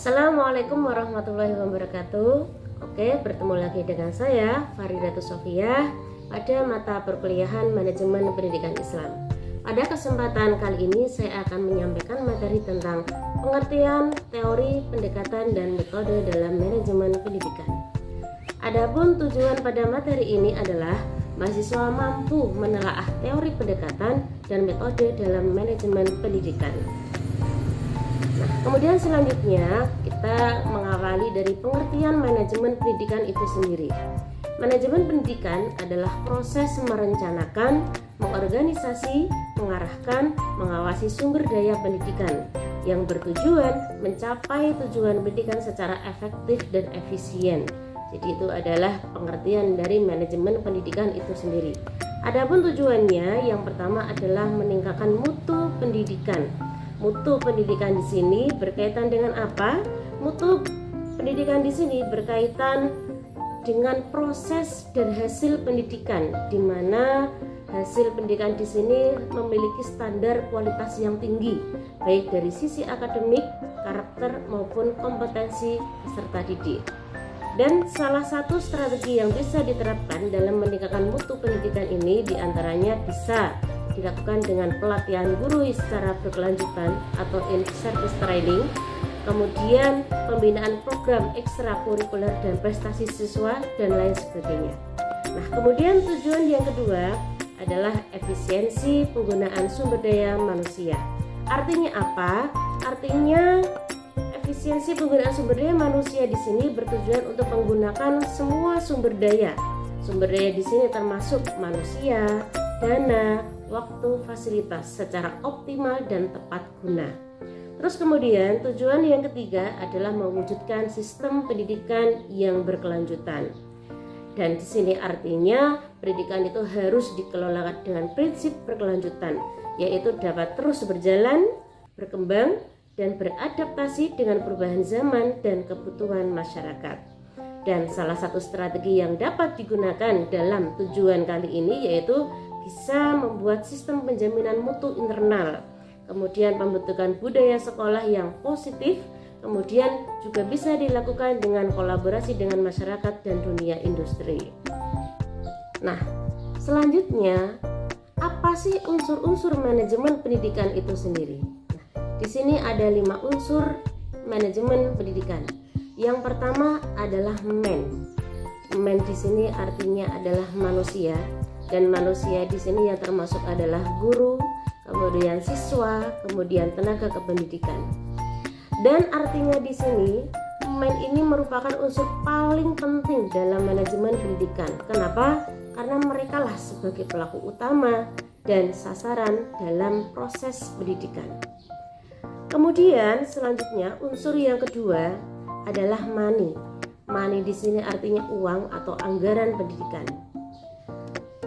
Assalamualaikum warahmatullahi wabarakatuh. Oke, bertemu lagi dengan saya Faridatus Sofia pada mata perkuliahan Manajemen Pendidikan Islam. Pada kesempatan kali ini saya akan menyampaikan materi tentang pengertian, teori, pendekatan, dan metode dalam manajemen pendidikan. Adapun tujuan pada materi ini adalah mahasiswa mampu menelaah teori pendekatan dan metode dalam manajemen pendidikan. Nah, kemudian selanjutnya kita mengawali dari pengertian manajemen pendidikan itu sendiri. Manajemen pendidikan adalah proses merencanakan, mengorganisasi, mengarahkan, mengawasi sumber daya pendidikan yang bertujuan mencapai tujuan pendidikan secara efektif dan efisien. Jadi itu adalah pengertian dari manajemen pendidikan itu sendiri. Adapun tujuannya yang pertama adalah meningkatkan mutu pendidikan. Mutu pendidikan di sini berkaitan dengan apa? Mutu pendidikan di sini berkaitan dengan proses dan hasil pendidikan, di mana hasil pendidikan di sini memiliki standar kualitas yang tinggi, baik dari sisi akademik, karakter maupun kompetensi peserta didik. Dan salah satu strategi yang bisa diterapkan dalam meningkatkan mutu pendidikan ini diantaranya bisa dilakukan dengan pelatihan guru secara berkelanjutan atau in-service training, kemudian pembinaan program ekstrakurikuler dan prestasi siswa dan lain sebagainya. Nah, kemudian tujuan yang kedua adalah efisiensi penggunaan sumber daya manusia. Artinya apa? Artinya efisiensi penggunaan sumber daya manusia di sini bertujuan untuk menggunakan semua sumber daya. Sumber daya di sini termasuk manusia, dana, waktu, fasilitas secara optimal dan tepat guna. Terus kemudian tujuan yang ketiga adalah mewujudkan sistem pendidikan yang berkelanjutan. Dan di sini artinya pendidikan itu harus dikelola dengan prinsip berkelanjutan, yaitu dapat terus berjalan, berkembang, dan beradaptasi dengan perubahan zaman dan kebutuhan masyarakat. Dan salah satu strategi yang dapat digunakan dalam tujuan kali ini yaitu bisa membuat sistem penjaminan mutu internal, kemudian pembentukan budaya sekolah yang positif, kemudian juga bisa dilakukan dengan kolaborasi dengan masyarakat dan dunia industri. Nah, selanjutnya apa sih unsur-unsur manajemen pendidikan itu sendiri? Nah, di sini ada 5 unsur manajemen pendidikan. Yang pertama adalah man. Man di sini artinya adalah manusia. Dan manusia di sini yang termasuk adalah guru, kemudian siswa, kemudian tenaga kependidikan. Dan artinya di sini, man ini merupakan unsur paling penting dalam manajemen pendidikan. Kenapa? Karena mereka lah sebagai pelaku utama dan sasaran dalam proses pendidikan. Kemudian selanjutnya unsur yang kedua adalah money. Money di sini artinya uang atau anggaran pendidikan.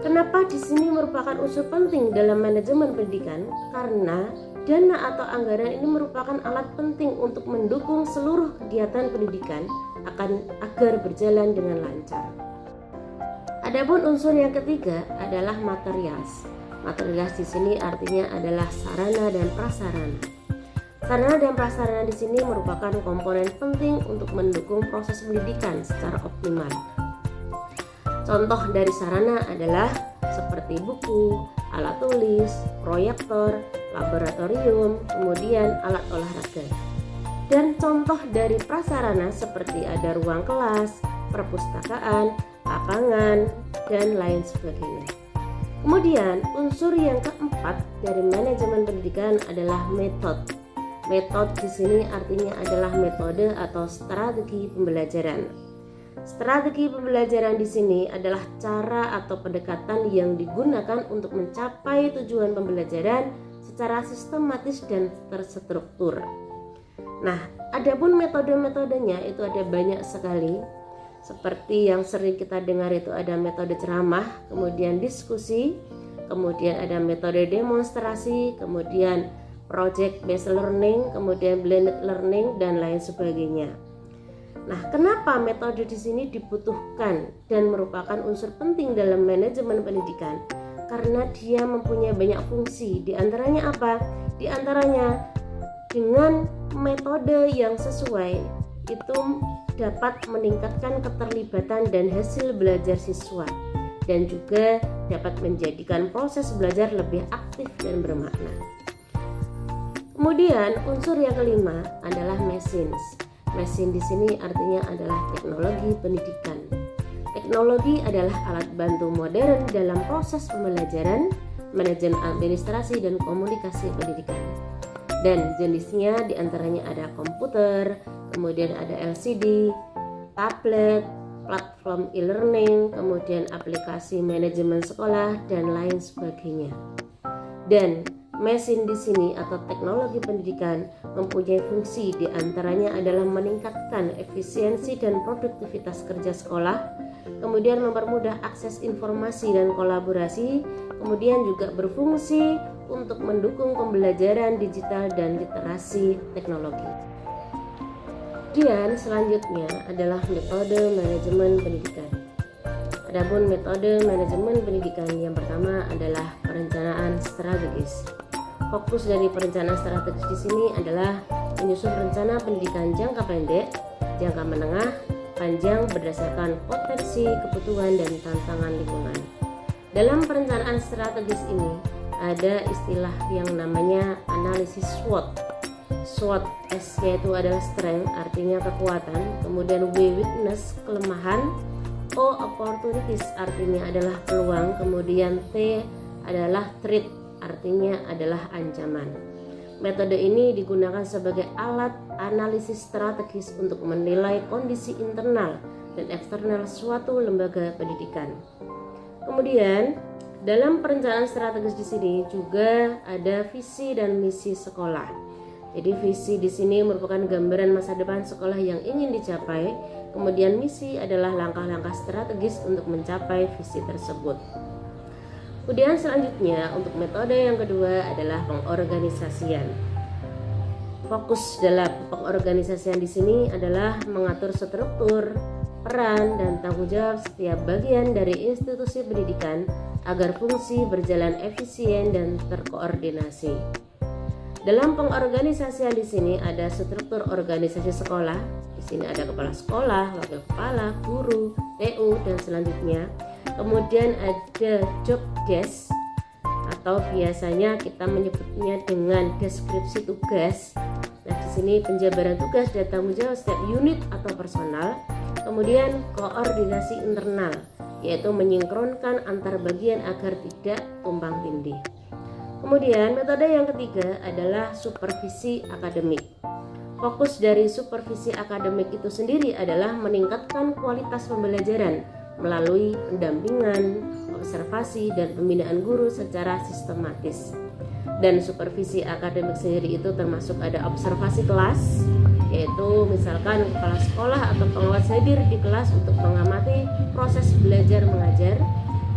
Kenapa di sini merupakan unsur penting dalam manajemen pendidikan? Karena dana atau anggaran ini merupakan alat penting untuk mendukung seluruh kegiatan pendidikan agar berjalan dengan lancar. Adapun unsur yang ketiga adalah materials. Materials di sini artinya adalah sarana dan prasarana. Sarana dan prasarana di sini merupakan komponen penting untuk mendukung proses pendidikan secara optimal. Contoh dari sarana adalah seperti buku, alat tulis, proyektor, laboratorium, kemudian alat olahraga. Dan contoh dari prasarana seperti ada ruang kelas, perpustakaan, lapangan, dan lain sebagainya. Kemudian unsur yang keempat dari manajemen pendidikan adalah metode. Metode di sini artinya adalah metode atau strategi pembelajaran. Strategi pembelajaran di sini adalah cara atau pendekatan yang digunakan untuk mencapai tujuan pembelajaran secara sistematis dan terstruktur. Nah, adapun metode-metodenya itu ada banyak sekali. Seperti yang sering kita dengar itu ada metode ceramah, kemudian diskusi, kemudian ada metode demonstrasi, kemudian project based learning, kemudian blended learning dan lain sebagainya. Nah, kenapa metode di sini dibutuhkan dan merupakan unsur penting dalam manajemen pendidikan? Karena dia mempunyai banyak fungsi. Di antaranya apa? Di antaranya dengan metode yang sesuai itu dapat meningkatkan keterlibatan dan hasil belajar siswa, dan juga dapat menjadikan proses belajar lebih aktif dan bermakna. Kemudian unsur yang kelima adalah machines. Machine di sini artinya adalah teknologi pendidikan. Teknologi adalah alat bantu modern dalam proses pembelajaran, manajemen administrasi dan komunikasi pendidikan. Dan jenisnya diantaranya ada komputer, kemudian ada LCD, tablet, platform e-learning, kemudian aplikasi manajemen sekolah dan lain sebagainya. Dan mesin di sini atau teknologi pendidikan mempunyai fungsi diantaranya adalah meningkatkan efisiensi dan produktivitas kerja sekolah, kemudian mempermudah akses informasi dan kolaborasi, kemudian juga berfungsi untuk mendukung pembelajaran digital dan literasi teknologi. Kemudian selanjutnya adalah metode manajemen pendidikan. Adapun metode manajemen pendidikan yang pertama adalah perencanaan strategis. Fokus dari perencanaan strategis di sini adalah menyusun rencana pendidikan jangka pendek, jangka menengah, panjang berdasarkan potensi, kebutuhan, dan tantangan lingkungan. Dalam perencanaan strategis ini ada istilah yang namanya analisis SWOT. SWOT, S-nya itu adalah strength, artinya kekuatan, kemudian W, weakness, kelemahan, O, opportunities, artinya adalah peluang, kemudian T adalah threat, artinya adalah ancaman. Metode ini digunakan sebagai alat analisis strategis untuk menilai kondisi internal dan eksternal suatu lembaga pendidikan. Kemudian, dalam perencanaan strategis di sini juga ada visi dan misi sekolah. Jadi visi di sini merupakan gambaran masa depan sekolah yang ingin dicapai. Kemudian misi adalah langkah-langkah strategis untuk mencapai visi tersebut. Kemudian selanjutnya untuk metode yang kedua adalah pengorganisasian. Fokus dalam pengorganisasian di sini adalah mengatur struktur, peran, dan tanggung jawab setiap bagian dari institusi pendidikan agar fungsi berjalan efisien dan terkoordinasi. Dalam pengorganisasian di sini ada struktur organisasi sekolah. Di sini ada kepala sekolah, wakil kepala, guru, TU, dan selanjutnya. Kemudian ada job desk atau biasanya kita menyebutnya dengan deskripsi tugas. Nah, di sini penjabaran tugas dan tanggung jawab setiap unit atau personal. Kemudian koordinasi internal, yaitu menyinkronkan antar bagian agar tidak tumpang tindih. Kemudian metode yang ketiga adalah supervisi akademik. Fokus dari supervisi akademik itu sendiri adalah meningkatkan kualitas pembelajaran melalui pendampingan, observasi, dan pembinaan guru secara sistematis. Dan supervisi akademik sendiri itu termasuk ada observasi kelas, yaitu misalkan kepala sekolah atau pengawas hadir di kelas untuk mengamati proses belajar mengajar.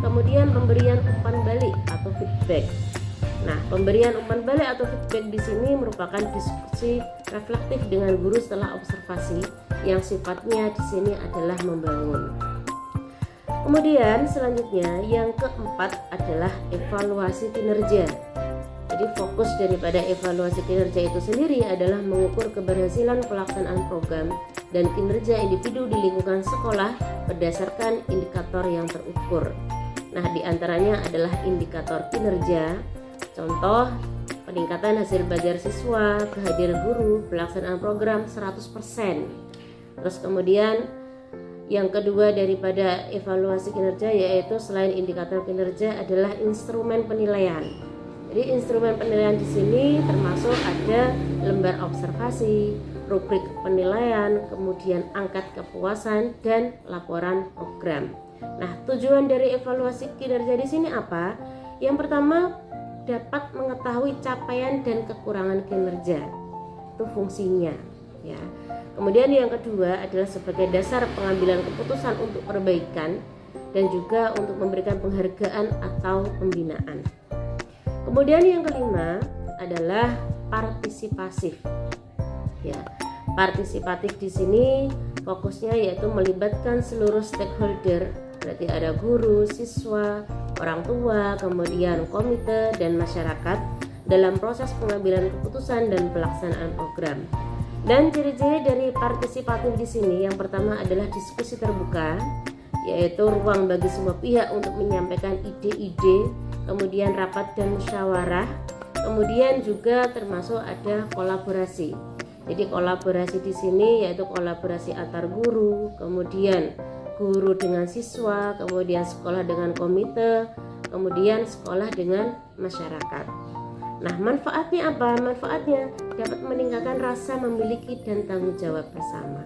Kemudian pemberian umpan balik atau feedback. Nah, pemberian umpan balik atau feedback di sini merupakan diskusi reflektif dengan guru setelah observasi yang sifatnya di sini adalah membangun. Kemudian selanjutnya yang keempat adalah evaluasi kinerja. Jadi fokus daripada evaluasi kinerja itu sendiri adalah mengukur keberhasilan pelaksanaan program dan kinerja individu di lingkungan sekolah berdasarkan indikator yang terukur. Nah, diantaranya adalah indikator kinerja. Contoh, peningkatan hasil belajar siswa, kehadiran guru, pelaksanaan program 100%. Terus kemudian yang kedua daripada evaluasi kinerja yaitu selain indikator kinerja adalah instrumen penilaian. Jadi instrumen penilaian di sini termasuk ada lembar observasi, rubrik penilaian, kemudian angkat kepuasan dan laporan program. Nah, tujuan dari evaluasi kinerja di sini apa? Yang pertama, dapat mengetahui capaian dan kekurangan kinerja. Itu fungsinya, ya. Kemudian yang kedua adalah sebagai dasar pengambilan keputusan untuk perbaikan dan juga untuk memberikan penghargaan atau pembinaan. Kemudian yang kelima adalah partisipasif. Ya, partisipatif di sini fokusnya yaitu melibatkan seluruh stakeholder. Berarti ada guru, siswa, orang tua, kemudian komite dan masyarakat dalam proses pengambilan keputusan dan pelaksanaan program. Dan ciri-ciri dari partisipatif di sini yang pertama adalah diskusi terbuka, yaitu ruang bagi semua pihak untuk menyampaikan ide-ide, kemudian rapat dan musyawarah, kemudian juga termasuk ada kolaborasi. Jadi kolaborasi di sini yaitu kolaborasi antar guru, kemudian guru dengan siswa, kemudian sekolah dengan komite, kemudian sekolah dengan masyarakat. Nah, manfaatnya apa? Manfaatnya dapat meningkatkan rasa memiliki dan tanggung jawab bersama.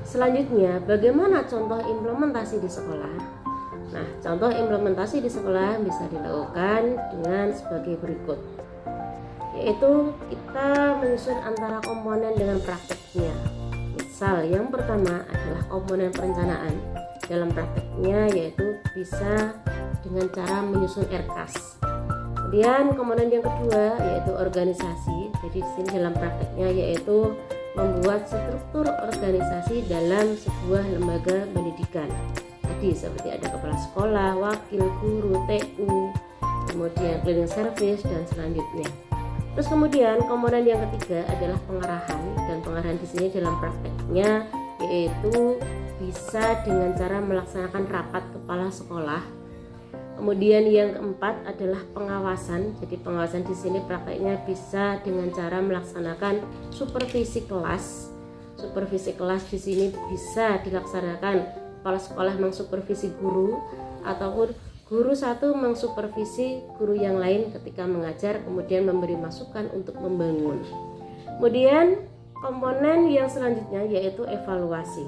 Selanjutnya, bagaimana contoh implementasi di sekolah? Nah, contoh implementasi di sekolah bisa dilakukan dengan sebagai berikut, yaitu kita menyusun antara komponen dengan prakteknya. Misal, yang pertama adalah komponen perencanaan. Dalam prakteknya yaitu bisa dengan cara menyusun RKAS. Kemudian komponen yang kedua yaitu organisasi. Jadi di sini dalam prakteknya yaitu membuat struktur organisasi dalam sebuah lembaga pendidikan. Jadi seperti ada kepala sekolah, wakil guru, TU, kemudian cleaning service dan selanjutnya. Terus kemudian komponen yang ketiga adalah pengarahan, dan pengarahan di sini dalam prakteknya yaitu bisa dengan cara melaksanakan rapat kepala sekolah. Kemudian yang keempat adalah pengawasan. Jadi pengawasan di sini prakteknya bisa dengan cara melaksanakan supervisi kelas. Supervisi kelas di sini bisa dilaksanakan kepala sekolah mengsupervisi guru ataupun guru satu mengsupervisi guru yang lain ketika mengajar, kemudian memberi masukan untuk membangun. Kemudian komponen yang selanjutnya yaitu evaluasi.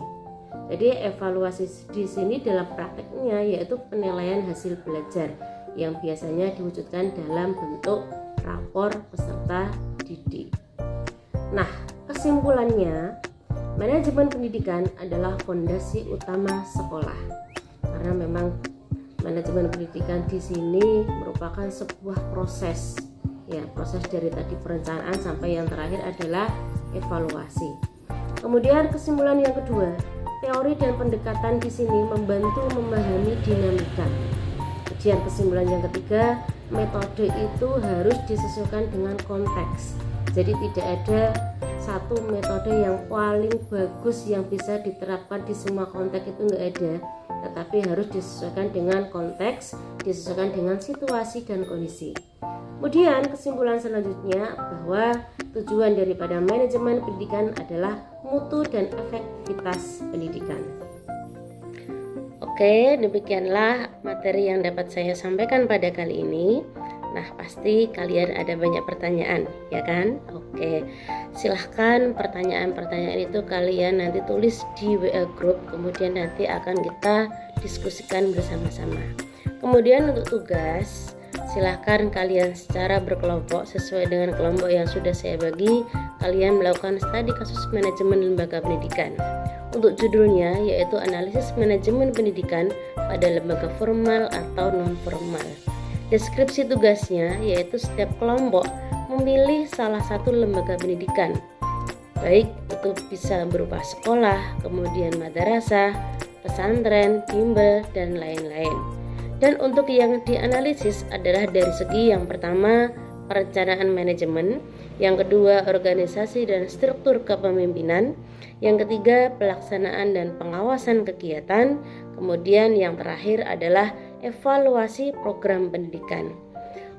Jadi evaluasi di sini dalam prakteknya yaitu penilaian hasil belajar yang biasanya diwujudkan dalam bentuk rapor peserta didik. Nah, kesimpulannya, manajemen pendidikan adalah fondasi utama sekolah. Karena memang manajemen pendidikan di sini merupakan sebuah proses. Ya, proses dari tadi perencanaan sampai yang terakhir adalah evaluasi. Kemudian kesimpulan yang kedua, teori dan pendekatan di sini membantu memahami dinamika. Kemudian kesimpulan yang ketiga, metode itu harus disesuaikan dengan konteks. Jadi tidak ada satu metode yang paling bagus yang bisa diterapkan di semua konteks, itu enggak ada, tetapi harus disesuaikan dengan konteks, disesuaikan dengan situasi dan kondisi. Kemudian kesimpulan selanjutnya bahwa tujuan daripada manajemen pendidikan adalah mutu dan efektivitas pendidikan. Oke, demikianlah materi yang dapat saya sampaikan pada kali ini. Nah, pasti kalian ada banyak pertanyaan, ya kan? Oke, silahkan pertanyaan-pertanyaan itu kalian nanti tulis di WA group, kemudian nanti akan kita diskusikan bersama-sama. Kemudian untuk tugas, silahkan kalian secara berkelompok sesuai dengan kelompok yang sudah saya bagi, kalian melakukan studi kasus manajemen lembaga pendidikan. Untuk judulnya yaitu analisis manajemen pendidikan pada lembaga formal atau non formal. Deskripsi tugasnya yaitu setiap kelompok memilih salah satu lembaga pendidikan, baik itu bisa berupa sekolah, kemudian madrasah, pesantren, bimbel, dan lain-lain. Dan untuk yang dianalisis adalah dari segi yang pertama perencanaan manajemen, yang kedua organisasi dan struktur kepemimpinan, yang ketiga pelaksanaan dan pengawasan kegiatan, kemudian yang terakhir adalah evaluasi program pendidikan.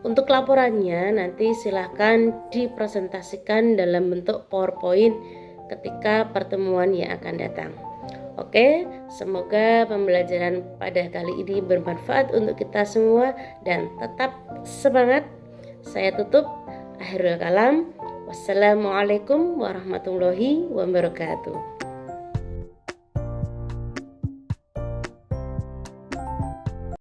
Untuk laporannya nanti silahkan dipresentasikan dalam bentuk PowerPoint ketika pertemuan yang akan datang. Oke, semoga pembelajaran pada kali ini bermanfaat untuk kita semua dan tetap semangat. Saya tutup, akhirul kalam. Wassalamualaikum warahmatullahi wabarakatuh.